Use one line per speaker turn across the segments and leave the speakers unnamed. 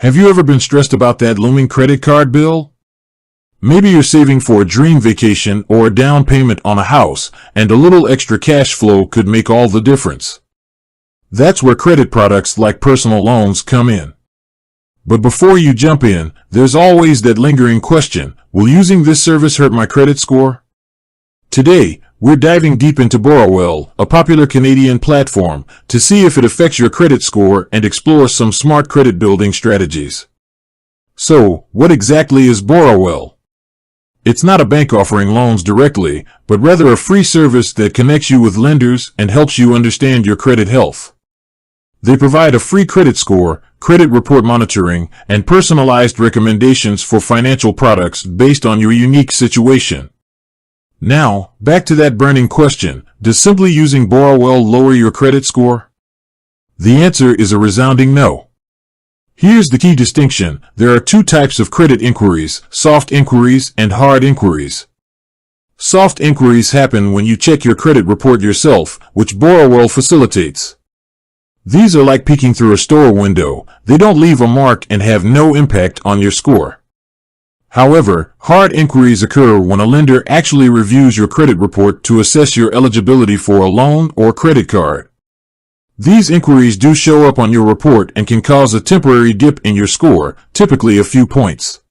Have you ever been stressed about that looming credit card bill? Maybe you're saving for a dream vacation or a down payment on a house, and a little extra cash flow could make all the difference. That's where credit products like personal loans come in. But before you jump in, there's always that lingering question: will using this service hurt my credit score? Today, we're diving deep into Borrowell, a popular Canadian platform, to see if it affects your credit score and explore some smart credit building strategies. So, what exactly is Borrowell? It's not a bank offering loans directly, but rather a free service that connects you with lenders and helps you understand your credit health. They provide a free credit score, credit report monitoring, and personalized recommendations for financial products based on your unique situation. Now, back to that burning question: does simply using Borrowell lower your credit score? The answer is a resounding no. Here's the key distinction: there are two types of credit inquiries: soft inquiries and hard inquiries. Soft inquiries happen when you check your credit report yourself, which Borrowell facilitates. These are like peeking through a store window. They don't leave a mark and have no impact on your score. However, hard inquiries occur when a lender actually reviews your credit report to assess your eligibility for a loan or credit card. These inquiries do show up on your report and can cause a temporary dip in your score, typically a few points.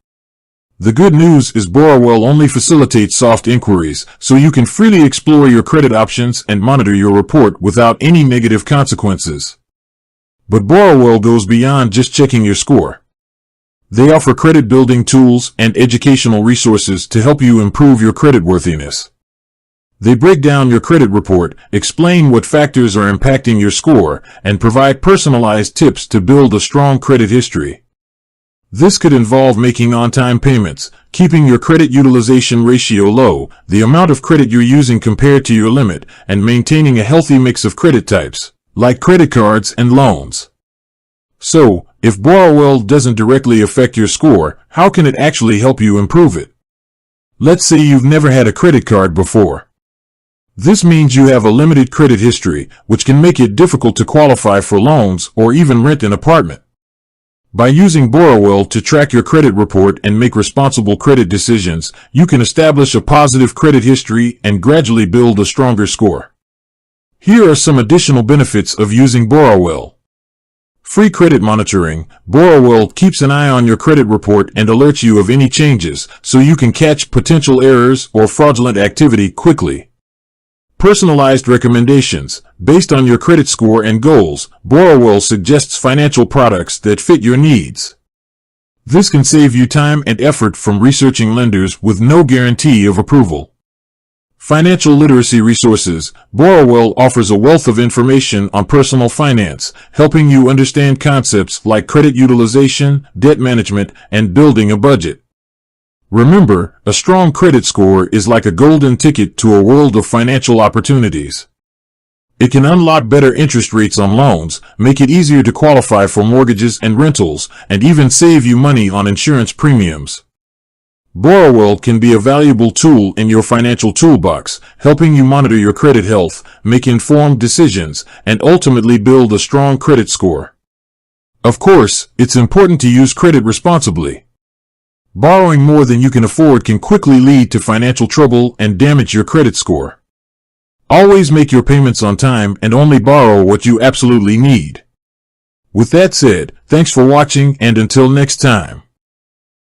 The good news is Borrowell only facilitates soft inquiries, so you can freely explore your credit options and monitor your report without any negative consequences. But Borrowell goes beyond just checking your score. They offer credit building tools and educational resources to help you improve your creditworthiness. They break down your credit report, explain what factors are impacting your score, and provide personalized tips to build a strong credit history. This could involve making on-time payments, keeping your credit utilization ratio low, the amount of credit you're using compared to your limit, and maintaining a healthy mix of credit types, like credit cards and loans. So, if Borrowell doesn't directly affect your score, how can it actually help you improve it? Let's say you've never had a credit card before. This means you have a limited credit history, which can make it difficult to qualify for loans or even rent an apartment. By using Borrowell to track your credit report and make responsible credit decisions, you can establish a positive credit history and gradually build a stronger score. Here are some additional benefits of using Borrowell. Free credit monitoring. Borrowell keeps an eye on your credit report and alerts you of any changes, so you can catch potential errors or fraudulent activity quickly. Personalized recommendations. Based on your credit score and goals, Borrowell suggests financial products that fit your needs. This can save you time and effort from researching lenders with no guarantee of approval. Financial literacy resources. Borrowell offers a wealth of information on personal finance, helping you understand concepts like credit utilization, debt management, and building a budget. Remember, a strong credit score is like a golden ticket to a world of financial opportunities. It can unlock better interest rates on loans, make it easier to qualify for mortgages and rentals, and even save you money on insurance premiums. Borrowell can be a valuable tool in your financial toolbox, helping you monitor your credit health, make informed decisions, and ultimately build a strong credit score. Of course, it's important to use credit responsibly. Borrowing more than you can afford can quickly lead to financial trouble and damage your credit score. Always make your payments on time and only borrow what you absolutely need. With that said, thanks for watching, and until next time.